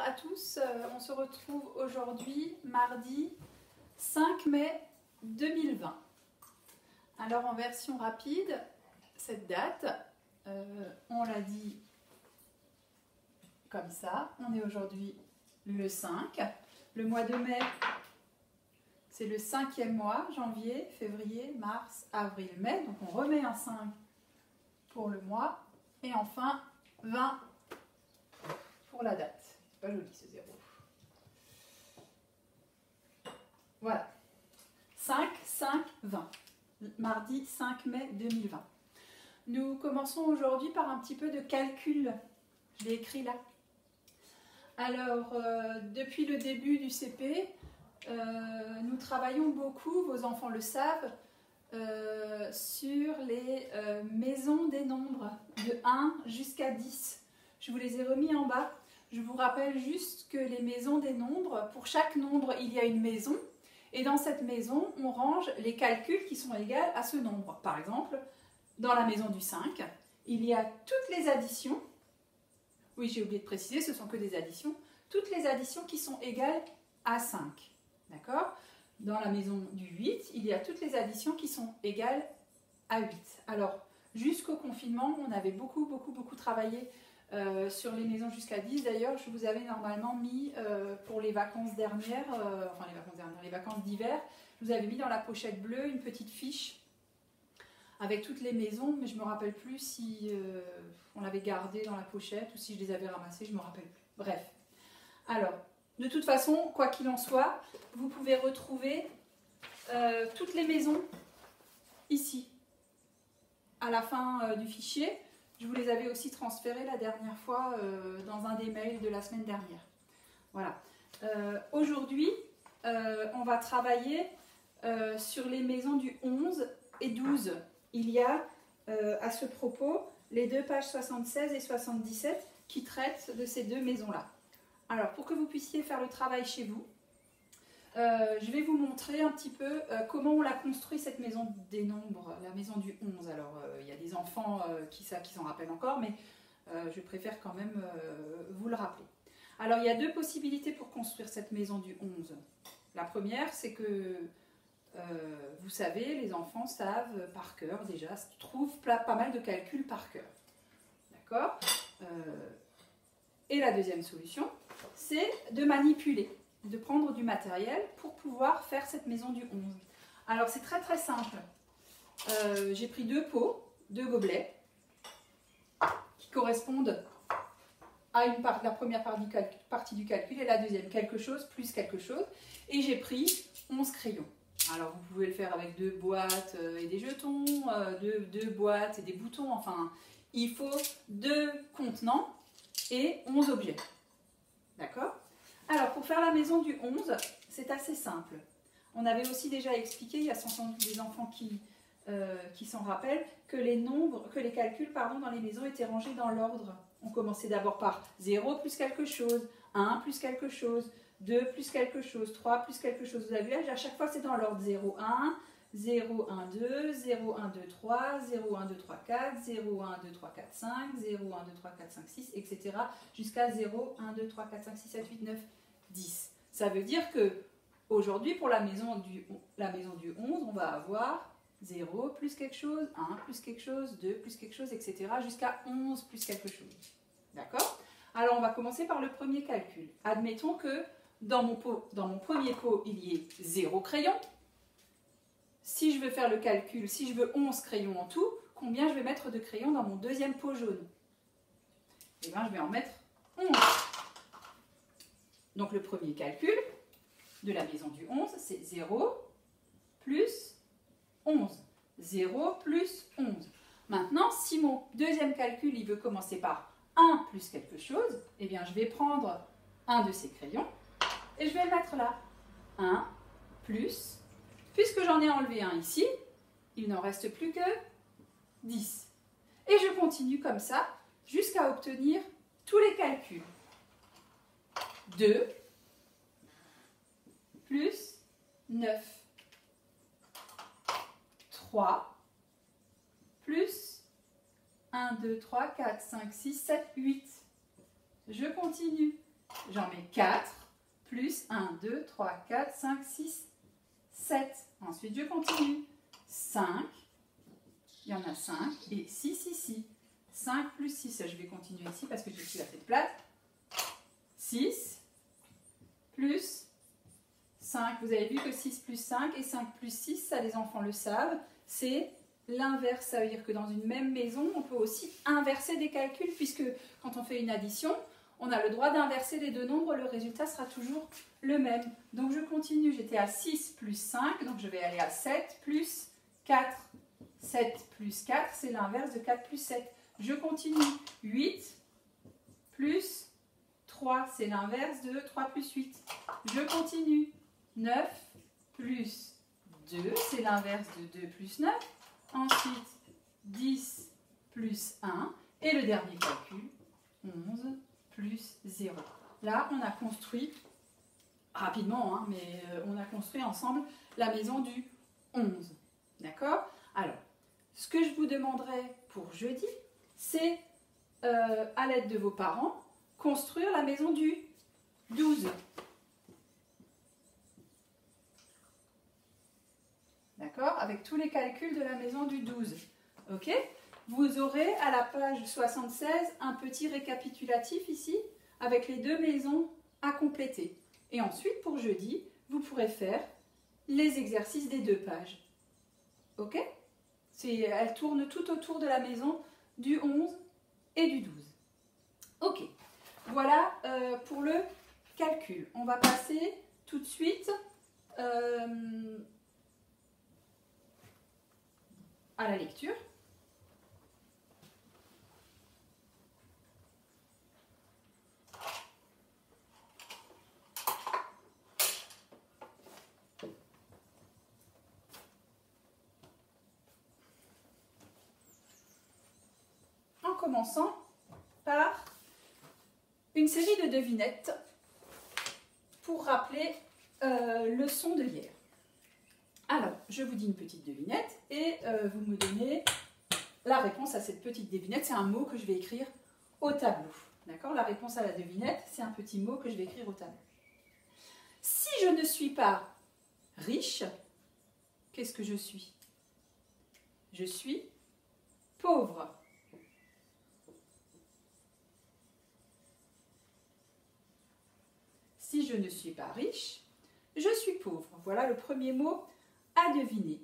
à tous, on se retrouve aujourd'hui, mardi 5 mai 2020. Alors en version rapide, cette date, on l'a dit comme ça, on est aujourd'hui le 5. Le mois de mai, c'est le 5e mois, janvier, février, mars, avril, mai. Donc on remet un 5 pour le mois. Et enfin, 20 pour la date. C'est pas joli ce 0. Voilà. 5, 5, 20. Mardi 5 mai 2020. Nous commençons aujourd'hui par un petit peu de calcul. Je l'ai écrit là. Alors, depuis le début du CP, nous travaillons beaucoup, vos enfants le savent, sur les maisons des nombres de 1 jusqu'à 10. Je vous les ai remis en bas. Je vous rappelle juste que les maisons des nombres, pour chaque nombre, il y a une maison. Et dans cette maison, on range les calculs qui sont égaux à ce nombre. Par exemple, dans la maison du 5, il y a toutes les additions. Oui, j'ai oublié de préciser, ce sont que des additions. Toutes les additions qui sont égales à 5. D'accord ? Dans la maison du 8, il y a toutes les additions qui sont égales à 8. Alors, jusqu'au confinement, on avait beaucoup travaillé sur les maisons jusqu'à 10. D'ailleurs, je vous avais normalement mis pour les vacances dernières, les vacances d'hiver, je vous avais mis dans la pochette bleue une petite fiche avec toutes les maisons, mais je ne me rappelle plus si on l'avait gardée dans la pochette ou si je les avais ramassées, je ne me rappelle plus. Bref. Alors, de toute façon, quoi qu'il en soit, vous pouvez retrouver toutes les maisons ici, à la fin du fichier. Je vous les avais aussi transférées la dernière fois dans un des mails de la semaine dernière. Voilà. Aujourd'hui, on va travailler sur les maisons du 11 et 12. Il y a à ce propos les deux pages 76 et 77 qui traitent de ces deux maisons-là. Alors, pour que vous puissiez faire le travail chez vous, je vais vous montrer un petit peu comment on l'a construit cette maison des nombres, la maison du 11. Alors, il y a des enfants qui s'en rappellent encore, mais je préfère quand même vous le rappeler. Alors, il y a deux possibilités pour construire cette maison du 11. La première, c'est que vous savez, les enfants savent par cœur déjà, trouvent pas mal de calculs par cœur. D'accord ? Et la deuxième solution, c'est de manipuler, de prendre du matériel pour pouvoir faire cette maison du 11. Alors c'est très simple. J'ai pris deux pots, deux gobelets, qui correspondent à la première partie du calcul et la deuxième, quelque chose plus quelque chose. Et j'ai pris 11 crayons. Alors vous pouvez le faire avec deux boîtes et des jetons, deux boîtes et des boutons, enfin il faut deux contenants et 11 objets. D'accord ? Alors, pour faire la maison du 11, c'est assez simple. On avait aussi déjà expliqué, il y a sans doute des enfants qui s'en rappellent, que les calculs dans les maisons étaient rangés dans l'ordre. On commençait d'abord par 0 plus quelque chose, 1 plus quelque chose, 2 plus quelque chose, 3 plus quelque chose. Vous avez vu, à chaque fois c'est dans l'ordre 0, 1, 0, 1, 2, 0, 1, 2, 3, 0, 1, 2, 3, 4, 0, 1, 2, 3, 4, 5, 0, 1, 2, 3, 4, 5, 6, etc. jusqu'à 0, 1, 2, 3, 4, 5, 6, 7, 8, 9, 10. Ça veut dire que aujourd'hui, pour la maison du 11, on va avoir 0 plus quelque chose, 1 plus quelque chose, 2 plus quelque chose, etc. jusqu'à 11 plus quelque chose. D'accord ? Alors, on va commencer par le premier calcul. Admettons que dans mon premier pot, il y ait 0 crayon. Si je veux faire le calcul, si je veux 11 crayons en tout, combien je vais mettre de crayons dans mon deuxième pot jaune? Eh bien, je vais en mettre 11. Donc, le premier calcul de la maison du 11, c'est 0 plus 11. 0 plus 11. Maintenant, si mon deuxième calcul, il veut commencer par 1 plus quelque chose, eh bien, je vais prendre un de ces crayons et je vais le mettre là. 1 plus... Puisque j'en ai enlevé un ici, il n'en reste plus que 10. Et je continue comme ça jusqu'à obtenir tous les calculs. 2 plus 9. 3 plus 1, 2, 3, 4, 5, 6, 7, 8. Je continue j'en mets 4, plus 1, 2, 3, 4, 5, 6, 7. Ensuite, je continue. 5, il y en a 5, et 6 ici. 5 plus 6, je vais continuer ici parce que j'ai plus assez de place. 6 plus 5, vous avez vu que 6 plus 5 et 5 plus 6, ça les enfants le savent, c'est l'inverse. Ça veut dire que dans une même maison, on peut aussi inverser des calculs puisque quand on fait une addition, on a le droit d'inverser les deux nombres, le résultat sera toujours le même. Donc je continue, j'étais à 6 plus 5, donc je vais aller à 7 plus 4. 7 plus 4, c'est l'inverse de 4 plus 7. Je continue, 8 plus 3, c'est l'inverse de 3 plus 8. Je continue, 9 plus 2, c'est l'inverse de 2 plus 9. Ensuite, 10 plus 1. Et le dernier calcul, 11 plus 0. Là, on a construit, rapidement, hein, mais on a construit ensemble la maison du 11. D'accord? Alors, ce que je vous demanderai pour jeudi, c'est, à l'aide de vos parents, construire la maison du 12. D'accord? Avec tous les calculs de la maison du 12. Ok? Vous aurez à la page 76 un petit récapitulatif ici avec les deux maisons à compléter. Et ensuite, pour jeudi, vous pourrez faire les exercices des deux pages. Ok? Elles tournent tout autour de la maison du 11 et du 12. Ok. Voilà pour le calcul. On va passer tout de suite à la lecture. En commençant par une série de devinettes pour rappeler leçon de hier. Alors, je vous dis une petite devinette et vous me donnez la réponse à cette petite devinette. C'est un mot que je vais écrire au tableau. D'accord? La réponse à la devinette, c'est un petit mot que je vais écrire au tableau. Si je ne suis pas riche, qu'est-ce que je suis? Je suis pauvre. Si je ne suis pas riche, je suis pauvre. Voilà le premier mot à deviner.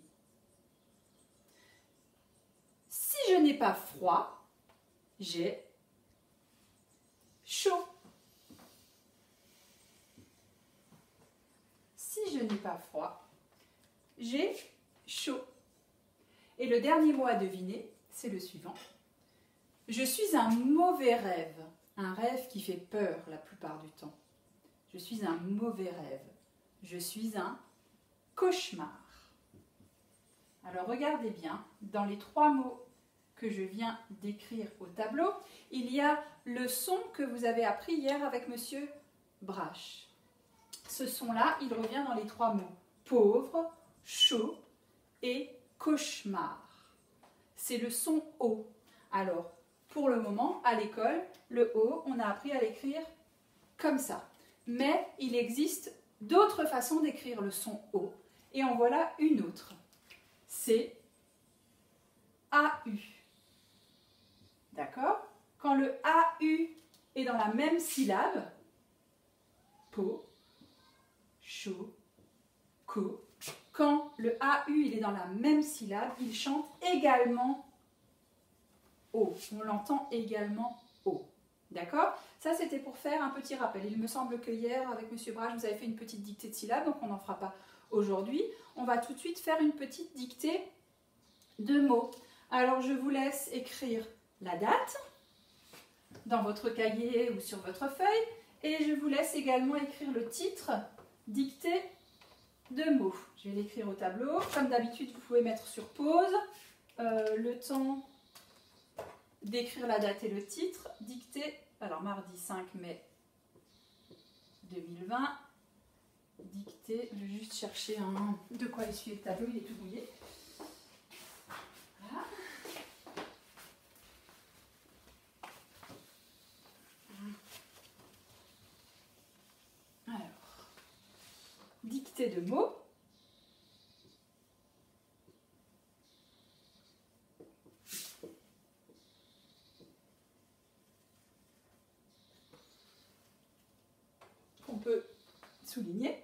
Si je n'ai pas froid, j'ai chaud. Si je n'ai pas froid, j'ai chaud. Et le dernier mot à deviner, c'est le suivant. Je suis un mauvais rêve, un rêve qui fait peur la plupart du temps. Je suis un mauvais rêve. Je suis un cauchemar. Alors regardez bien, dans les trois mots que je viens d'écrire au tableau, il y a le son que vous avez appris hier avec Monsieur Brache. Ce son-là, il revient dans les trois mots. Pauvre, chaud et cauchemar. C'est le son O. Alors, pour le moment, à l'école, le O, on a appris à l'écrire comme ça. Mais il existe d'autres façons d'écrire le son O. Et en voilà une autre. C'est AU. D'accord? Quand le AU est dans la même syllabe, po, chaud, co. Quand le AU il est dans la même syllabe, il chante également O. On l'entend également O. D'accord? Ça, c'était pour faire un petit rappel. Il me semble que hier, avec M. Brage, vous avez fait une petite dictée de syllabes, donc on n'en fera pas aujourd'hui. On va tout de suite faire une petite dictée de mots. Alors, je vous laisse écrire la date dans votre cahier ou sur votre feuille, et je vous laisse également écrire le titre dictée de mots. Je vais l'écrire au tableau. Comme d'habitude, vous pouvez mettre sur pause le temps d'écrire la date et le titre. Dictée, alors mardi 5 mai 2020. Dictée, je vais juste chercher de quoi essuyer le tableau, il est tout mouillé. Voilà. dictée de mots. Qu'on peut souligner.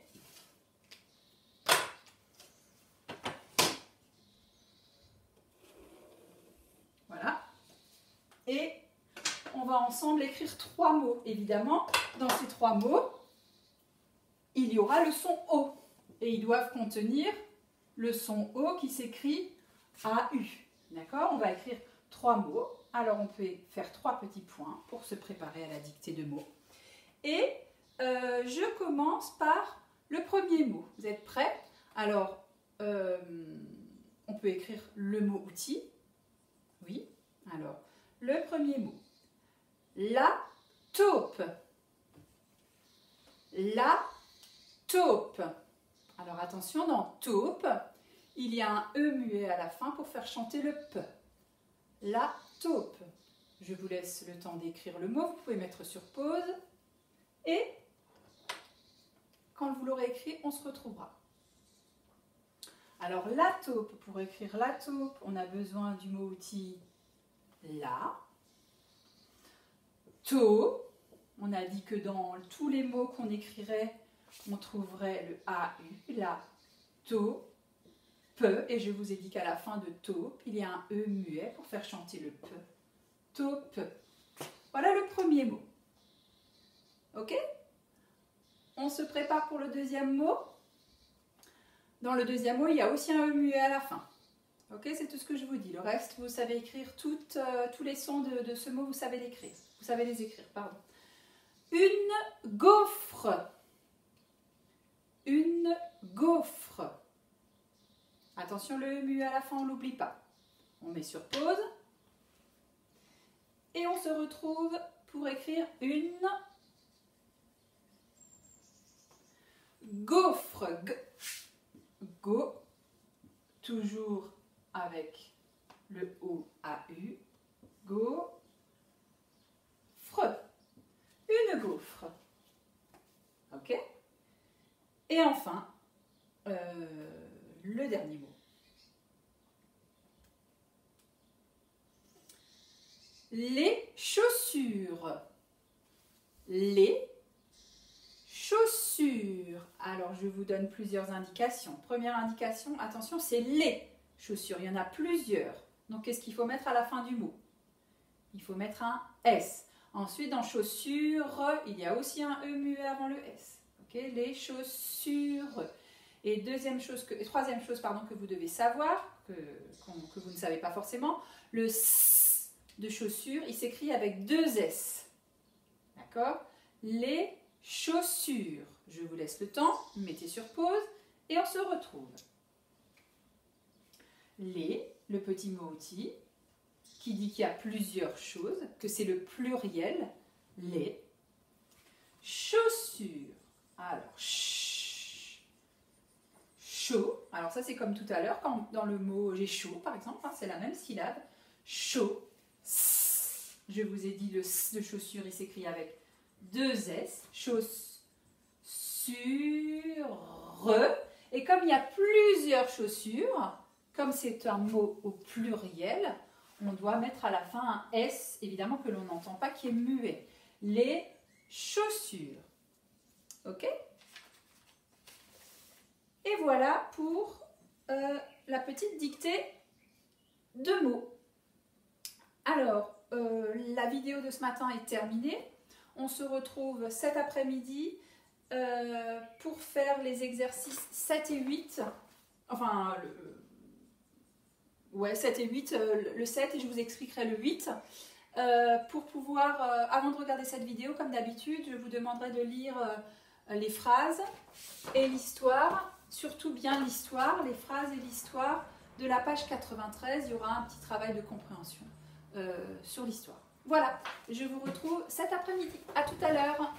Voilà. Et on va ensemble écrire 3 mots. Évidemment, dans ces 3 mots, il y aura le son O. Et ils doivent contenir le son O qui s'écrit AU. D'accord? On va écrire 3 mots. Alors, on peut faire 3 petits points pour se préparer à la dictée de mots. Et je commence par le premier mot. Vous êtes prêts? Alors, on peut écrire le mot outil. Oui. Alors, le premier mot. La taupe. La taupe. Alors attention, dans taupe, il y a un E muet à la fin pour faire chanter le P. La taupe. Je vous laisse le temps d'écrire le mot. Vous pouvez mettre sur pause. Et quand vous l'aurez écrit, on se retrouvera. Alors la taupe, pour écrire la taupe, on a besoin du mot outil la. Tau, on a dit que dans tous les mots qu'on écrirait, on trouverait le AU, la, tau, pe, et je vous ai dit qu'à la fin de taupe, il y a un E muet pour faire chanter le pe. Taupe. Voilà le premier mot. Ok? On se prépare pour le deuxième mot. Dans le deuxième mot, il y a aussi un E muet à la fin. Ok? C'est tout ce que je vous dis. Le reste, vous savez écrire tous les sons de ce mot, vous savez l'écrire. Vous savez les écrire, pardon. Une gaufre. Une gaufre. Attention, le mu à la fin, on ne l'oublie pas. On met sur pause. Et on se retrouve pour écrire une gaufre. Go. Toujours avec le O-A-U. Go. Une gaufre. Ok? Et enfin, le dernier mot. Les chaussures. Les chaussures. Alors, je vous donne plusieurs indications. Première indication, attention, c'est les chaussures. Il y en a plusieurs. Donc, qu'est-ce qu'il faut mettre à la fin du mot? Il faut mettre un S. Ensuite, dans chaussures, il y a aussi un E muet avant le S. Okay, les chaussures. Et troisième chose que vous devez savoir, que vous ne savez pas forcément, le S de chaussures, il s'écrit avec 2 S. D'accord? Les chaussures. Je vous laisse le temps, mettez sur pause et on se retrouve. Les, le petit mot outil, qui dit qu'il y a plusieurs choses, que c'est le pluriel, les chaussures. Alors, chaud. Alors ça, c'est comme tout à l'heure, quand dans le mot j'ai chaud, par exemple, hein, c'est la même syllabe. Chaud. Je vous ai dit le S de chaussure, il s'écrit avec 2 S. Chaussure. Et comme il y a plusieurs chaussures, comme c'est un mot au pluriel, on doit mettre à la fin un S, évidemment que l'on n'entend pas, qui est muet. Les chaussures. Ok? Et voilà pour la petite dictée de mots. Alors, la vidéo de ce matin est terminée. On se retrouve cet après-midi pour faire les exercices 7 et 8. Enfin, 7 et 8, le 7 et je vous expliquerai le 8. Pour pouvoir, avant de regarder cette vidéo, comme d'habitude, je vous demanderai de lire les phrases et l'histoire, surtout bien l'histoire, les phrases et l'histoire de la page 93. Il y aura un petit travail de compréhension sur l'histoire. Voilà, je vous retrouve cet après-midi. À tout à l'heure.